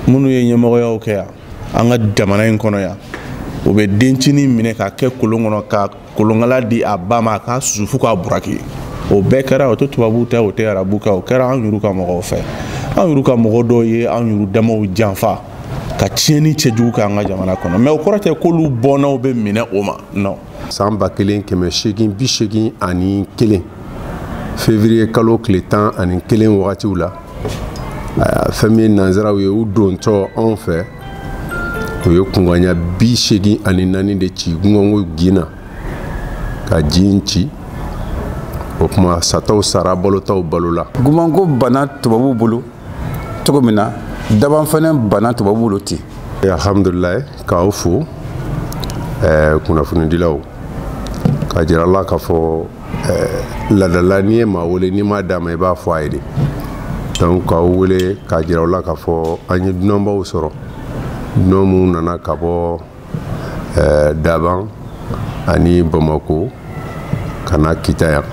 minnu ye ɲɛmɔgɔyaw kɛ yan an ka jamana in kɔnɔ yan o bɛ dencinin minɛ ka kɛ kolon kɔnɔ ka kolonkala di a ba ma k'a susu fo k'a buraki o bɛɛ kɛra o tɛ tubabuw tɛ o tɛ arabu kɛ o kɛra an yɛrɛ ka mɔgɔw fɛ an yɛrɛ ka mɔgɔ dɔw ye an yɛrɛ damaw janfa ka tiɲɛni cɛjugu kɛ an ka jamana kɔnɔ mais o kɔrɔ tɛ k'olu bɔnnaw bɛ minɛ o ma non. san 1881 ani 1 février kalo tile 11 wagatiw la fɛn min nanzaraw ye u dontɔ anw fɛ o ye kungoya 84 de ci gungo gina ka jin ci o kuma sataw sara balotaw balola gumango bana tubabu bolo cogo min na daban fana bana tubabu bolo ten alhamdulillah k'aw fo kunnafonidilaw ka jira la k'a fɔ ladala n'i ye maa wele n'i m'a d'a ma i b'a fɔ a ye de donc k'aw wele ka jira la k'a fɔ an ye dunanbaw sɔrɔ dunan minnu nana ka bɔ Daban ani Bamako ka na Kita yan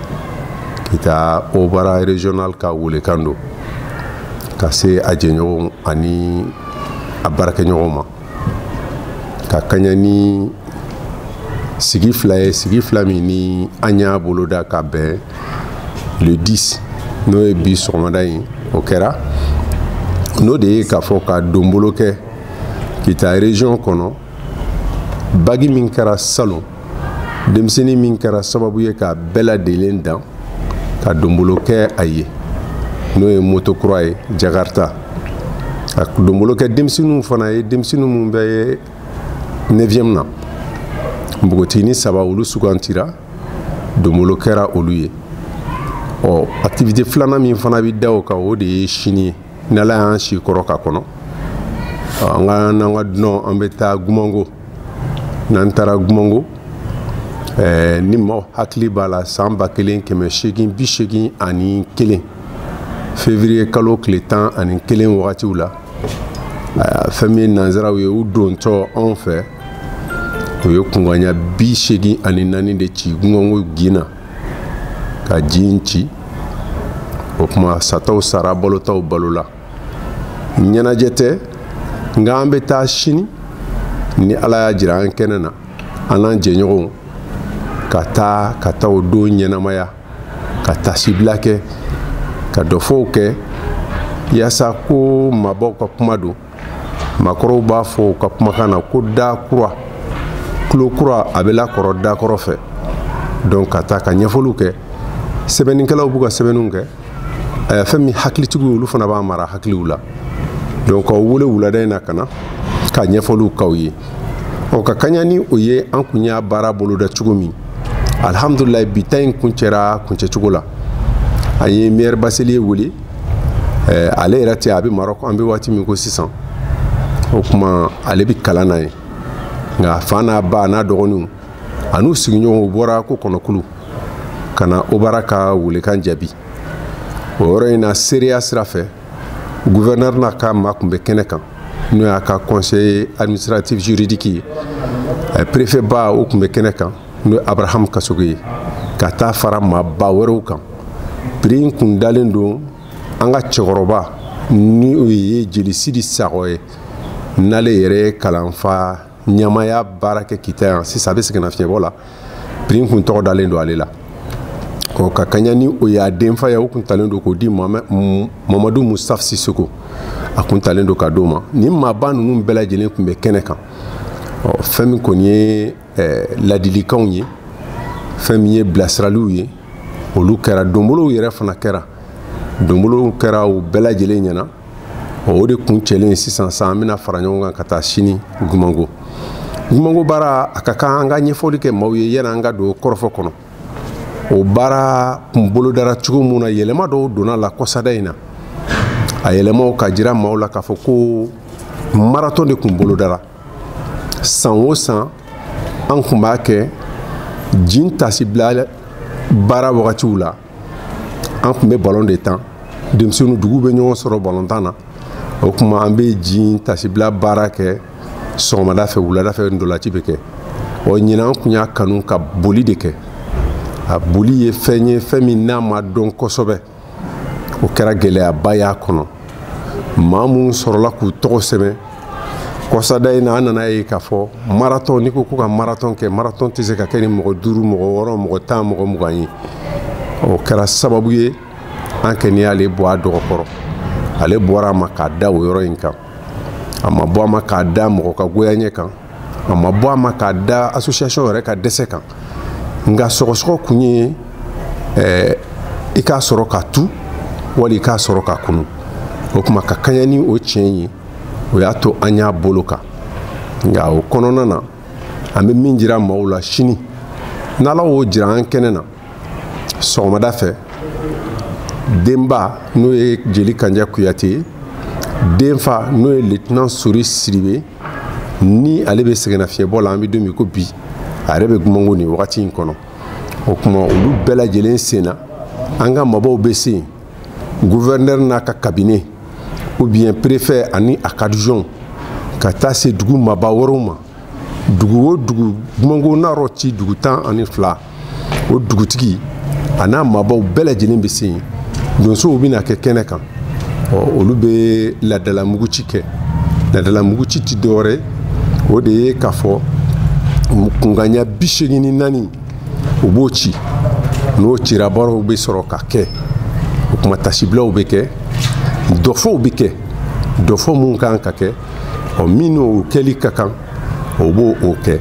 Kita Obara régional ka welekan don ka se a jɛɲɔgɔnw ani a baarakɛɲɔgɔnw ma ka kaɲa ni sigi fila ye sigi fila min ni an y'a boloda ka bɛn le 10 n'o ye bi sɔgɔmada in o kɛra n'o de ye k'a fɔ ka donbolo kɛ Kita région kɔnɔ bagi min kɛra salon denmisɛnnin min kɛra sababu ye ka bɛɛ lajɛlen dan ka donbolo kɛ a ye n'o ye motokura ye Jakarta ka donbolo kɛ denmisɛnninw fana ye denmisɛnninw minnu bɛ ye 9e na npogotigini 3 olu sugantira donbolo kɛra olu ye activité filanan min fana bɛ da o kan o de ye sini ye n'Ala y'an si kɔrɔ ka kɔnɔ an ka dunan an bɛ taa Gumango n'an taara Gumango ni maaw hakili b'a la san 1881 février kalo tile 11 wagatiw la fɛn min nanzaraw ye u dontɔ anw fɛ o ye kungoya 84 de ci Gumango gina ka jin ci o kuma sataw sara balotaw balola ɲɛnajɛ tɛ nka an bɛ taa sini ni Ala y'a jira an kɛnɛ na an n'an jɛɲɔgɔnw ka taa o don ɲɛnamaya ka tasibila kɛ ka dɔfɔw kɛ yaasa ko mabɔw ka kuma don makɔrɔw b'a fɔ u ka kumakan na ko da kura kulo kura a bɛ lakɔrɔ da kɔrɔ fɛ donc ka taa ka ɲɛfɔliw kɛ sɛbɛnnikɛlaw b'u ka sɛbɛnniw kɛ fɛn min hakilitigiw olu fana b'a mara hakiliw la donc k'aw wele wulada in na ka na ka ɲɛfɔliw k'aw ye ka kaɲa ni o ye an kun y'a baara boloda cogo min alhamdulillah bi ta in kuncɛra kuncɛcogo la an ye maire Baseli wele ale yɛrɛ tɛ a bɛ Maroc an bɛ waati min ko sisan o kuma ale bɛ kalan na ye nka fa n'a ba n'a dɔgɔninw a n'u sigiɲɔgɔnw bɔra ko kɔnɔkulu ka na Obara ka welekan jaabi o yɔrɔ in na seereya sira fɛ gouverneur n'a ka maa tun bɛ kɛnɛ kan n'o y'a ka conseil administratif juridique ye préfet ba o tun bɛ kɛnɛ kan n'o ye Abraham Kasogo ye ka taa fara maa ba wɛrɛw kan prix in kun dalen don an ka cɛkɔrɔba ni o ye Jeli Sidi Sakɔ ye n'ale yɛrɛ ye kalanfa ɲamaya baara kɛ Kita yan sisan a bɛ segin fiɲɛbɔ la prix in kun tɔgɔ dalen don ale la ka kaɲa ni o y'a denfa ye o kun talen don k'o di Mamadu Mustafa Sisoko a kun talen don ka d'o ma ni maaba ninnu bɛɛ lajɛlen kun bɛ kɛnɛ kan fɛn min kɔni ye ladilikanw ye fɛn min ye bilasiraliw ye olu kɛra donbolow yɛrɛ fana kɛra donbolow kɛra o bɛɛ lajɛlen ɲɛna o de kun cɛlen sisan an bɛna fara ɲɔgɔn kan ka taa sini Gumango baara a ka kan an ka ɲɛfɔli kɛ maaw ye yanni an ka don kɔrɔfɔ kɔnɔ o baara kun bolodara cogo min na yɛlɛma dɔw donna la kɔsada in na a yɛlɛmaw ka jira maaw la k'a fɔ ko marathon de kun bolodara san o san an kun b'a kɛ jin tasibila baara wagatiw la an kun bɛ ballon de tan denmisɛnninw dugu bɛ ɲɔgɔn sɔrɔ ballon tan na o kuma an bɛ jin tasibila baara kɛ sɔgɔmada fɛ wulada fɛ ndolaci bɛ kɛ ɲinan an kun y'a kanu ka boli de kɛ a boli ye fɛn ye fɛn min n'a ma dɔn kosɛbɛ o kɛra gɛlɛyaba y'a kɔnɔ maa mun sɔrɔla k'u tɔgɔ sɛbɛn kɔsada in na an nana ye k'a fɔ marathon n'i ko ko ka marathon kɛ marathon tɛ se ka kɛ ni mɔgɔ 5 mɔgɔ 6 mɔgɔ 10 mɔgɔ 20 ye o kɛra sababu ye an kɛni y'ale bɔ a dɔgɔkɔrɔ ale bɔra a ma k'a da o yɔrɔ in kan a ma bɔ a ma k'a da mɔgɔ ka goyaɲɛ kan a ma bɔ a ma k'a da association yɛrɛ ka dɛsɛ kan nka sɔgɔsɔgɔ kun ye i k'a sɔrɔ ka tu wali i k'a sɔrɔ ka kunu o kuma ka kaɲa ni o tiɲɛ ye o y'a to an y'a bolo kan nka o kɔnɔna na an bɛ min jira maaw la sini n'Ala y'o jira an kɛnɛ na sɔgɔmada fɛ denba n'o ye Jeli Kanja Kuyate ye denfa n'o ye lieutenant Sori Siribe ni ale bɛ sɛgɛnnafiɲɛbɔ la an bɛ don min ko bi a yɛrɛ bɛ Gumango nin wagati in kɔnɔ o kuma olu bɛɛ lajɛlen sen na an ka mabɔw bɛ se yen gouverneur n'a ka cabinet ou bien préfet ani a ka adjoint ka taa se dugu maba wɛrɛw ma dugu o dugu Gumango n'a yɔrɔ ci dugu 12 o dugutigi a n'a mabaw bɛɛ lajɛlen bɛ se yen donsow bɛna kɛ kɛnɛ kan olu bɛ ladalamuguci kɛ ladalamuguci tɛ dɔwɛrɛ o de ye k'a fɔ kunkanɲɛ 84 u b'o ci n'o cira baaraw bɛ sɔrɔ ka kɛ o kuma tasibilaw bɛ kɛ dɔfɔw bɛ kɛ dɔfɔ mun kan ka kɛ min n'o kɛli ka kan o b'o kɛ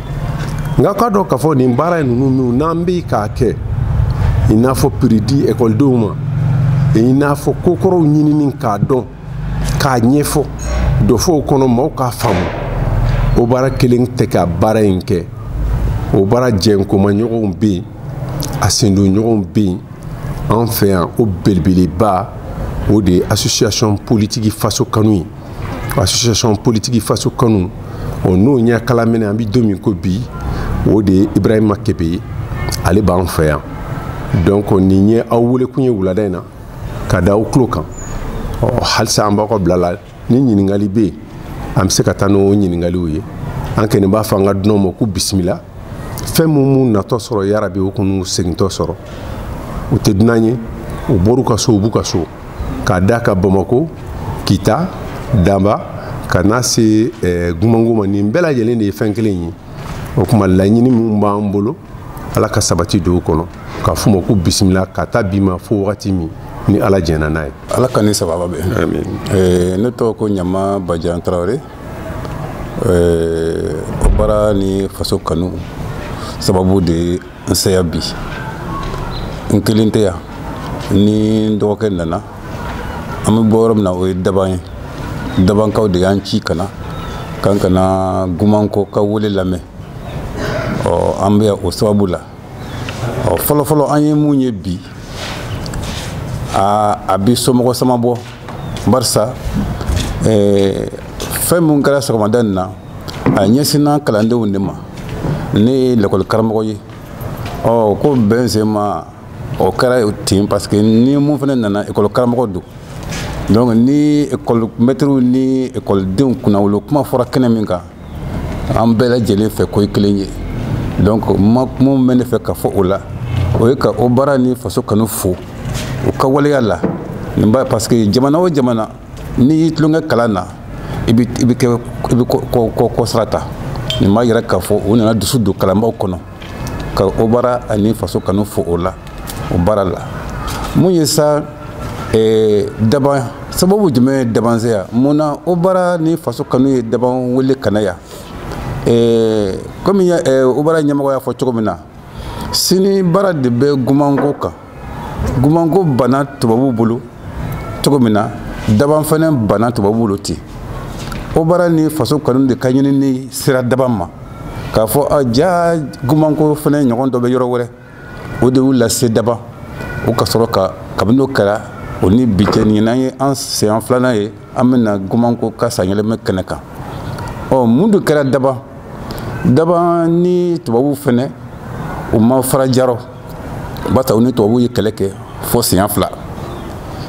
nka k'a dɔn k'a fɔ nin baara ninnu n'an bɛ k'a kɛ i n'a fɔ prix di ekɔlidenw ma i n'a fɔ kokɔrɔw ɲinini k'a dɔn k'a ɲɛfɔ dɔfɔw kɔnɔ maaw k'a faamu o baara kelen tɛ ka baara in kɛ o baara jɛnkomaɲɔgɔnw bɛ yen a sendonɲɔgɔnw bɛ yen an fɛ yan o belebeleba o de ye association politique faso kanu ye association politique faso kanu n'o ɲɛ kala minɛ an bɛ don min ko bi o de ye Ibrahima Kebe ye ale b'an fɛ yan donc nin ye aw wele kun ye wulada in na ka da aw tulo kan halisa an b'aw ka bila la ni ɲininkali bɛ yen an bɛ se ka taa n'o ɲininkaliw ye an kɔni b'a fɔ an ka dunanw ma k'u bisimila fɛn minnu natɔ sɔrɔ yarabi o k'u segintɔ sɔrɔ u tɛ dunan ye u bɔr'u ka so u b'u ka so k'a da ka Bamako Kita Damba ka n'a se Gumango ma nin bɛɛ lajɛlen de ye fɛn kelen ye o kuma laɲini min b'an bolo Ala ka sabati don o kɔnɔ k'a f'u ma k'u bisimila ka taa bi ma fo wagati min ni Ala jɛnna n'a ye. Ala ka ni sababa bɛn. Amin. Ne tɔgɔ ko Ɲama Bajan Tarawele. O baara ni faso kanu sababu de ye n seya bi. N kelen tɛ yan ni n dɔgɔkɛ nana an bɛ bɔ yɔrɔ min na o ye daban ye dabankaw de y'an ci kana k'an kana Gumanko ka wele lamɛn an bɛ o sababu la fɔlɔfɔlɔ an ye mun ye bi a bi somɔgɔ sama bɔ barisa fɛn mun kɛra sɔgɔmada nin na a ɲɛsinna kalandenw de ma ne ye lakɔli karamɔgɔ ye ko bɛn sen ma o kɛra ten parce que ni mun fana nana ekɔli karamɔgɔ don donc ni ekɔli mɛtiriw ni ekɔlidenw kunnawolo kuma fɔra kɛnɛ min kan an bɛɛ lajɛlen fɛ ko ye kelen ye donc mun bɛ ne fɛ ka fɔ o la o ye ka o baara ni faso kanu fo o ka waleya la nin ba parce que jamana o jamana ni tulonkɛ kalan na i bɛ kɔ sira ta nin b'a yira k'a fɔ u nana dusu don kalanbaaw kɔnɔ ka o baara ani faso kanu fo o la o baara la mun ye sa daban sababu jumɛn ye dabanseya mun na o baara ni faso kanu ye daban wele kana yan komi o baara ɲɛmɔgɔ y'a fɔ cogo min na sini baara de bɛ Gumanko kan Gumanko bana tubabuw bolo cogo min na daban fana bana tubabuw bolo ten o baara ni faso kanu de ka ɲini ni sira daban ma k'a fɔ ja Gumanko fana ɲɔgɔn dɔ bɛ yɔrɔ wɛrɛ o de y'u lase daban o ka sɔrɔ ka kabini o kɛra o ni bi cɛ nin n'an ye an sen filanan ye an bɛna Gumanko ka sanyɛlɛmɛ kɛnɛ kan mun de kɛra daban ni tubabuw fana u ma fara jarɔ bata u ni tubabuw ye kɛlɛ kɛ fo siɲɛ 2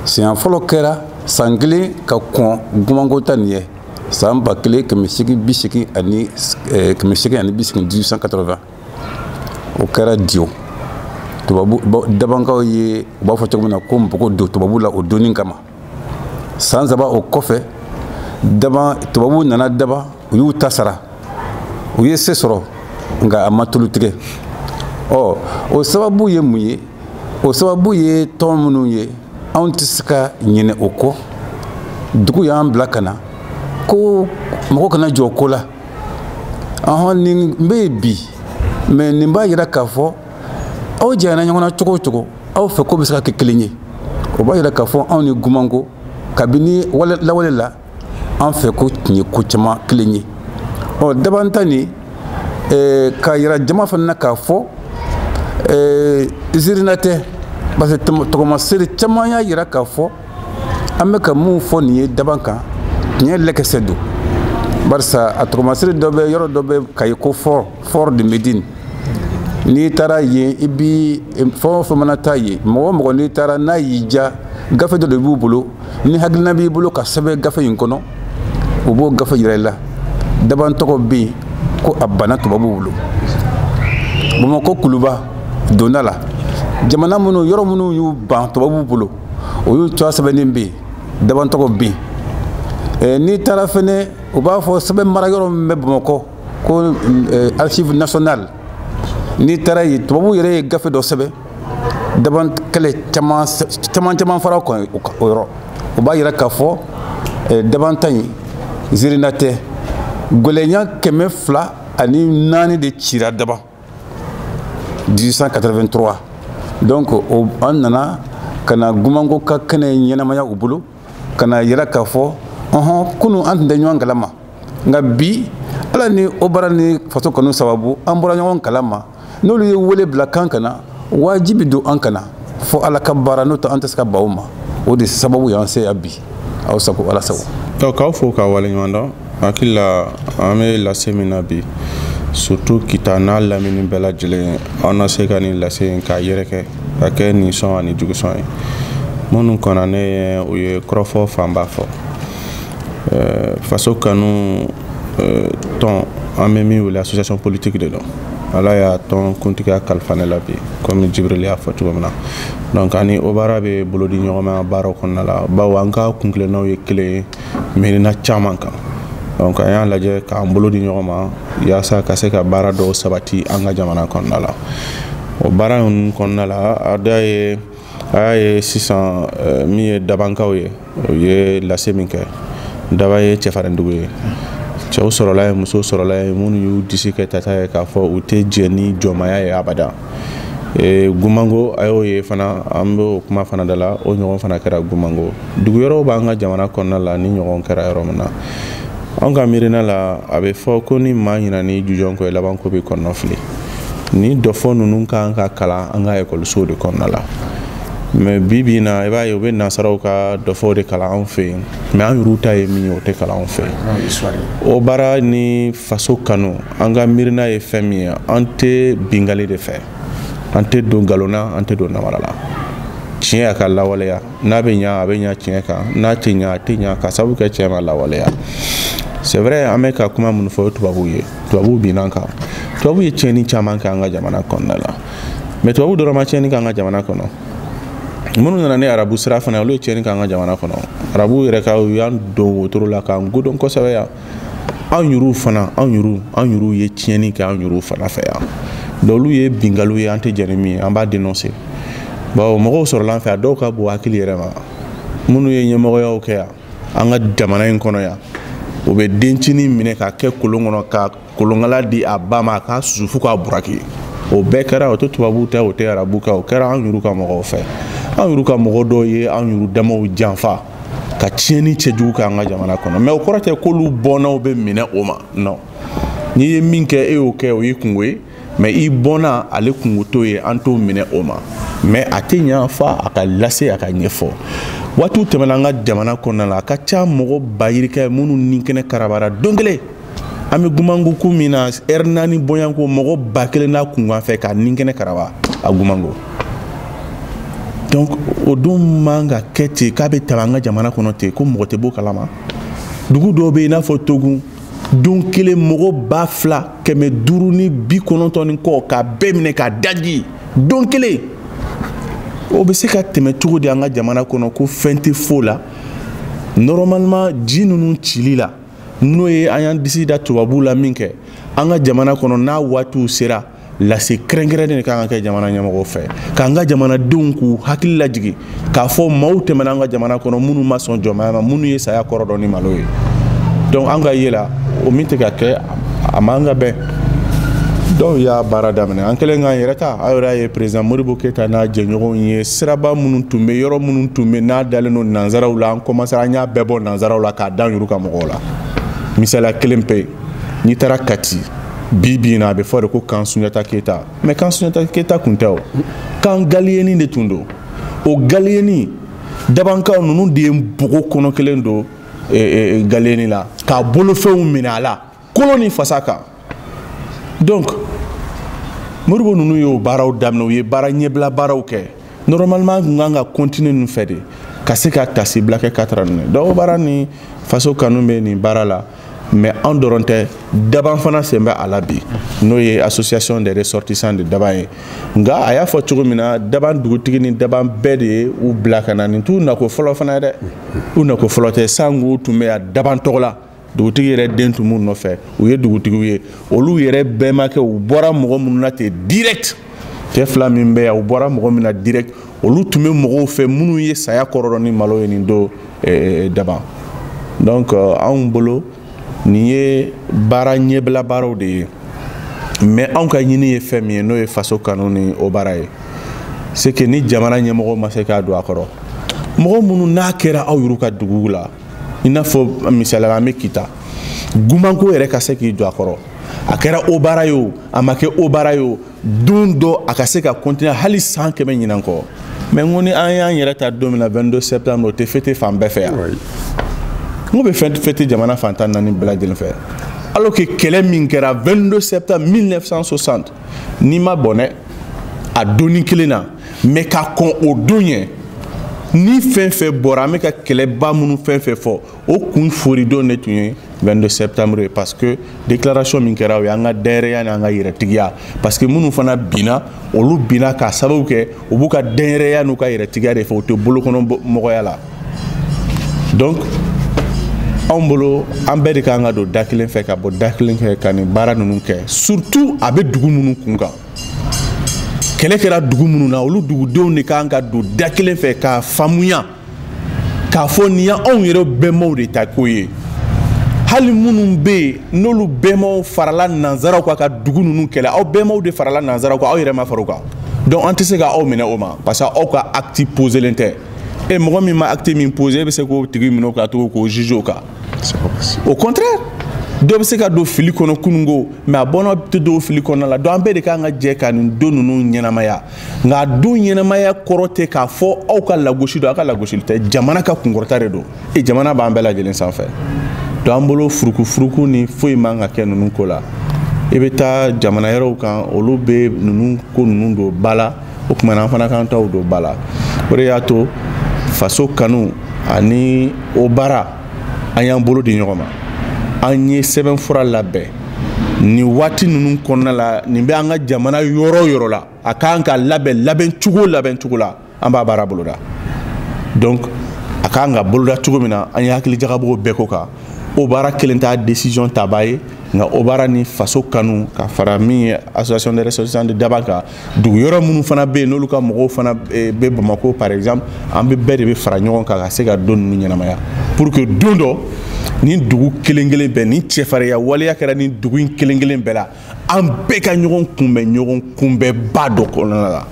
siɲɛ fɔlɔ kɛra san 1 ka kɔn Gumanko ta nin ye san 1880 ani 1880 o kɛra Dio tubabu dabankaw ye u b'a fɔ cogo min na ko npogo don tubabu la o donni kama san saba o kɔfɛ daba tubabu nana daba u y'u ta sara u ye se sɔrɔ nka a ma tulu tigɛ o sababu ye mun ye o sababu ye tɔn minnu ye anw tɛ se ka ɲinɛ o kɔ dugu y'an bila ka na ko mɔgɔ kana jɔ ko la nin bɛ yen bi mais nin b'a yira k'a fɔ aw janyana ɲɔgɔn na cogo o cogo aw fɛ ko bɛ se ka kɛ kelen ye o b'a yira k'a fɔ anw ni Gumango kabini lawale la an fɛ ko tun ye ko caman kelen ye dabanta nin ka yira jama fana na k'a fɔ zirina tɛ parce que tɔgɔmaseri caman y'a yira k'a fɔ an bɛ ka mun fɔ nin ye daban kan tiɲɛ lɛkɛsɛ don barisa a tɔgɔmaseri dɔ bɛ yɔrɔ dɔ bɛ Kayi ko fort de Médine n'i taara yen i bi fɛn o fɛn mana taa yen mɔgɔ o mɔgɔ n'i taara n'a y'i ja gafe dɔ de b'u bolo ni hakilina b'i bolo ka sɛbɛn gafe in kɔnɔ u b'o gafe yira i la daban tɔgɔ bɛ yen ko a banna tubabuw bolo Bamakɔ kuluba donna la jamana minnu yɔrɔ minnu y'u ban tubabuw bolo o y'u tɔ sɛbɛnnen bɛ yen daban tɔgɔ bɛ yen n'i taara fɛnɛ u b'a fɔ sɛbɛn mara yɔrɔ min bɛ Bamakɔ ko archive nationale n'i taara yen tubabuw yɛrɛ ye gafe dɔ sɛbɛn daban kɛlɛ caman fara o yɔrɔ o b'a yira k'a fɔ dabanta in zirina tɛ gwɛlɛya 204 de cira daba 1883 donc an nana ka na Gumango ka kɛnɛ ɲɛnamaya u bolo ka na yira k'a fɔ kunu an tun tɛ ɲɔgɔn kalama nka bi ala ni o baara ni faso kanu sababu an bɔra ɲɔgɔn kalama n'olu ye wele bila kan kana wajibi don an kana fo ala ka baara n'o tɛ an tɛ se ka ban o ma o de sababu y'an se yan bi aw sago ala sago. k'aw fo k'aw waleɲuman dɔn hakili la an bɛ lase min na bi surtout kita n'a lamini bɛɛ lajɛlen an na se ka nin lase in k'a yɛrɛkɛ ka kɛ nin sɔn ani jugusɔn ye minnu kɔnna ne u ye kɔrɔfɔ fanba fɔ faso kanu tɔn an bɛ min wele association politique de don ala y'a tɔn kuntigiya kalifa ne la bi comme Jibril y'a fɔ cogo min na donc ani o baara bɛ bolo di ɲɔgɔn ma baaraw kɔnɔna la bawo an ka kunkilennaw ye kelen ye miirina caman kan donc an y'a lajɛ k'an bolo di ɲɔgɔn ma yaasa ka se ka baara dɔw sabati an ka jamana kɔnɔna la o baara ninnu kɔnɔna la a y'a ye sisan min ye dabankaw ye o ye lase min kɛ daba ye cɛfarindugu ye cɛw sɔrɔla ye muso sɔrɔla ye minnu y'u disi kɛ tata ye k'a fɔ u tɛ jɛ ni jɔnmaya ye abada Gumango a y'o ye fana an bɛ o kuma fana da la o ɲɔgɔn fana kɛra Gumango dugu yɔrɔ b'an ka jamana kɔnɔna la ni ɲɔgɔn kɛra yɔrɔ min na an ka miirina la a bɛ fɔ ko ni maa ɲina ni jujɔn ko ye laban ko bɛ kɔnɔ fili ni dɔfɔ ninnu kan ka kalan an ka ekɔlisow de kɔnɔna la mais bi na i b'a ye u bɛ nasaraw ka dɔfɔw de kalan anw fɛ yen mais an yɛrɛw ta ye min ye o tɛ kalan anw fɛ o baara ni faso kanu an ka miirina ye fɛn min ye an tɛ bingali de fɛ an tɛ don nkalon an tɛ don namara la tiɲɛ a ka lawaleya n'a bɛ ɲa a bɛ ɲa tiɲɛ kan n'a tɛ ɲa a tɛ ɲa ka sababu kɛ tiɲɛ ma lawaleya c'est vrai an bɛ ka kuma minnu fɔ tubabuw ye tubabuw binna kan tubabuw ye tiɲɛni caman kɛ an ka jamana kɔnɔna la mais tubabuw dɔrɔn ma tiɲɛni kɛ an ka jamana kɔnɔ minnu nana ni arabu sira fana olu ye tiɲɛni kɛ an ka jamana kɔnɔ arabuw yɛrɛ ka u y'an don wotoro la k'an godɔn kosɛbɛ yan anw yɛrɛw ye tiɲɛni kɛ anw yɛrɛw fana fɛ yan donc olu ye bingaliw ye an tɛ jɛn ni min ye an b'a dénoncer bawo mɔgɔw sɔrɔla an fɛ a dɔw ka bon hakili yɛrɛ ma minnu ye ɲɛmɔgɔyaw kɛ yan an ka jamana in kɔnɔ yan u bɛ dencinin minɛ ka kɛ kolon kɔnɔ ka kolonkala di a ba ma a k'a susu fo k'a buraki o bɛɛ kɛra o tɛ tubabuw ta o tɛ arabu ka o kɛra an yɛrɛw ka mɔgɔw fɛ an yɛrɛw ka mɔgɔ dɔw ye an yɛrɛw damaw janfa ka tiɲɛni cɛjugu kɛ an ka jamana kɔnɔ mais o kɔrɔ tɛ k'olu bɔnnaw bɛ minɛ o ma non n'i ye min kɛ e y'o kɛ o y'i kungo ye mais i bɔnna ale kungo t'o ye an t'o minɛ o ma mais a tɛ ɲa fa a ka lase a ka ɲɛfɔ waatiw tɛmɛna an ka jamana kɔnɔna la a ka ca mɔgɔ bayirika minnu ni kɛnɛ karabara don kelen an bɛ Gumango ku min na heure 4 bɔɲanko mɔgɔ 1000 n'a kunkan fɛ ka ni kɛnɛ karaba a Gumango donc o don man ka kɛ ten k'a bɛ tɛmɛ an ka jamana kɔnɔ ten ko mɔgɔ tɛ bɔ kalama dugu dɔw bɛ yen i n'a fɔ Togun don kelen mɔgɔ 2590 kɔ k'a bɛɛ minɛ k'a daji don kelen o bɛ se ka tɛmɛ cogo di an ka jamana kɔnɔ ko fɛn tɛ fo la normalement ji ninnu cili la n'o ye an y'an disi da tubabuw la min kɛ an ka jamana kɔnɔ n'a waatiw sera lase kɛrɛnkɛrɛnnen de kan ka kɛ jamana ɲɛmɔgɔw fɛ k'an ka jamanadenw k'u hakili lajigi k'a fɔ maaw tɛmɛna an ka jamana kɔnɔ minnu ma sɔn jɔnmaya ma minnu ye saya kɔrɔ dɔn ni malo ye donc an ka ye la o min tɛ ka kɛ a man ka bɛn dɔw y'a baara daminɛ an kɛlen k'an yɛrɛ ta aw yɛrɛ ye président Modibo Keyita n'a jɛɲɔgɔnw ye siraba minnu tun bɛ yɔrɔ minnu tun bɛ n'a dalen don nanzaraw la an commencera an y'a bɛɛ bɔ nanzaraw la k'a da yuru ka mɔgɔw la misaliya kelen pe yen n'i taara Kati bi na a bɛ fɔ de ko kan Sunjata Keyita mais kan Sunjata Keyita kun tɛ o kan galiyeni de tun don o galiyeni dabankaw ninnu de ye npogo kɔnɔ kelen don galiyeni la k'a bolofɛnw minɛ a la kolo ni fasa kan donc Modibo ninnu y'o baaraw daminɛ u ye baara ɲɛbila baaraw kɛ normalement kun kan ka continuer nin fɛ de ka se ka tasi bila kɛ 4 ans donc baara ni faso kanu bɛ nin baara la mais an dɔrɔn tɛ daban fana sen bɛ a la bi n'o ye association des ressortissants de daban ye nka a y'a fɔ cogo min na daban dugutigi ni daban bɛɛ de ye u bila ka na nin t'u nako fɔlɔ fana ye dɛ u nako fɔlɔ tɛ sango tun bɛ yan daban tɔgɔ la dugutigi yɛrɛ den tun b'u nɔfɛ u ye dugutigiw ye olu yɛrɛ bɛnbakɛ u bɔra mɔgɔ minnu na ten direct cɛ fila min bɛ yan u bɔra mɔgɔ min na direct olu tun bɛ mɔgɔw fɛ minnu ye saya kɔrɔ dɔn ni malo ye nin don daban donc anw bolo nin ye baara ɲɛbila baaraw de ye mais anw ka ɲini ye fɛn min ye n'o ye faso kanu ni o baara ye c'est que ni jamana ɲɛmɔgɔ ma se k'a don a kɔrɔ mɔgɔ minnu n'a kɛra aw yɛrɛ ka dugu la i n'a fɔ misaliya an bɛ Kita gumanko yɛrɛ ka se k'i jɔ a kɔrɔ a kɛra o baara ye o a ma kɛ o baara ye o don dɔ a ka se ka continuer hali san 100 ɲinan kɔ mais n ko ni an y'an yɛrɛ ta don min na 22 septembre o tɛ fêter fan bɛɛ fɛ yan n ko bɛ fêter jamana fan 14 bɛɛ lajɛlen fɛ alors que kɛlɛ min kɛra 22 septembre 1960 n'i ma bɔn dɛ a donni kelen na mais ka kɔn o don ɲɛ ni fɛn fɛn bɔra an bɛ ka kɛlɛba minnu fɛn fɛn fɔ o kun foridon de tun ye 22 septembre ye parce que déclaration min kɛra o ye an ka dɛnrɛya ni an ka yɛrɛtigiya parce que minnu fana binna olu binna k'a sababu kɛ u b'u ka dɛnrɛya n'u ka yɛrɛtigiya de fɛ u tɛ bolokɔnɔ mɔgɔya la donc anw bolo an bɛɛ de kan ka don da kelen fɛ ka bɔ da kelen fɛ ka nin baara ninnu kɛ surtout a bɛ dugu minnu kun kan kɛlɛ kɛra dugu minnu na olu dugudenw de kan ka don da kelen fɛ k'a faamuya k'a fɔ nin y'anw yɛrɛ bɛnbaw de ta ko ye hali minnu bɛ yen n'olu bɛnbaw farala nanzaraw kan ka dugu ninnu kɛlɛ aw bɛnbaw de farala nanzaraw kan aw yɛrɛ ma fara o kan donc an tɛ se ka aw minɛ o ma parce que aw ka acte poselen tɛ mɔgɔ min ma acte min posé e bɛ se k'o tigi minɛ o kan cogo k'o juger o kan au contraire dɔw bɛ se ka don fili kɔnɔ kununko mais a bɔnna tɛ don fili kɔnɔna la donc an bɛɛ de kan ka jɛ ka nin don ninnu ɲɛnamaya nka a don ɲɛnamaya kɔrɔ tɛ k'a fɔ aw ka lagosi don aw ka lagosili tɛ jamana ka kunkɔrɔta de don jamana b'an bɛɛ lajɛlen sanfɛ donc an bolo furuku ni foyi man ka kɛ ninnu ko la i bɛ taa jamana yɛrɛw kan olu bɛ ninnu ko ninnu don ba la o tuma na an fana kan taw don ba la o de y'a to faso kanu ani o baara an y'an bolo di ɲɔgɔn ma an ye sɛbɛnfura labɛn nin waati ninnu kɔnɔna la nin bɛ an ka jamana yɔrɔ o yɔrɔ la a kan ka labɛn cogo la an b'a baara boloda donc a kan ka boloda cogo min na an ye hakili jagabɔ bɛɛ ko kan o baara kelen t'a décision ta b'a ye nka o baara ni faso kanu ka fara min ye association des ressortissants de Daba kan dugu yɔrɔ minnu fana bɛ yen n'olu ka mɔgɔw fana bɛ Bamako par exemple an bɛɛ de bɛ fara ɲɔgɔn kan ka se ka don ninnu ɲɛnamaya pour que don dɔ nin dugu kelen kelen bɛɛ ni cɛfarinya waleya kɛra nin dugu in kelen kelen bɛɛ la an bɛɛ ka ɲɔgɔn kunbɛnba dɔ kɔnɔna la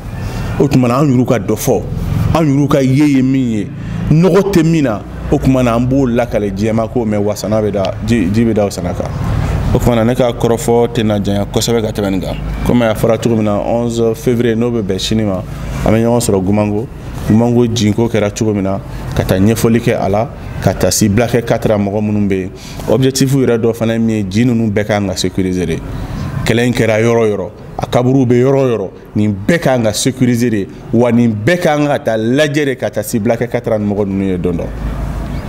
o tuma na an yɛrɛw ka dɔ fɔ an yɛrɛw ka ye min ye nɔgɔ tɛ min na o tuma na an b'o lakale diɲɛma ko mɛ wasana bɛ da ji bɛ da o sana kan o tuma na ne ka kɔrɔfɔ tɛ na janya kosɛbɛ ka tɛmɛ nin kan komi a fɔra cogo min na 11 février n'o bɛ bɛn sini ma an bɛ ɲɔgɔn sɔrɔ Gumango jinko kɛra cogo min na ka taa ɲɛfɔli kɛ a la ka taa sibila kɛ 4 ans mɔgɔ minnu bɛ yen objectif yɛrɛ dɔ fana ye min ye ji ninnu bɛɛ kan ka sécuriser de kɛlɛ in kɛra yɔrɔ o yɔrɔ a kaburuw bɛ yɔrɔ o yɔrɔ nin bɛɛ kan ka sécuriser de wa nin bɛɛ kan ka taa lajɛ de ka taa sibila kɛ 4 ans mɔgɔ ninnu ye don dɔ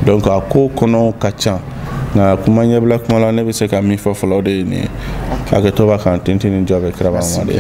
donc a ko kɔnɔ ka ca nka kuma ɲɛbila kuma la ne bɛ se ka min fɔ fɔlɔ de ye nin ye hakɛto b'a kan tintin ni jɔ bɛ kira b'a ma de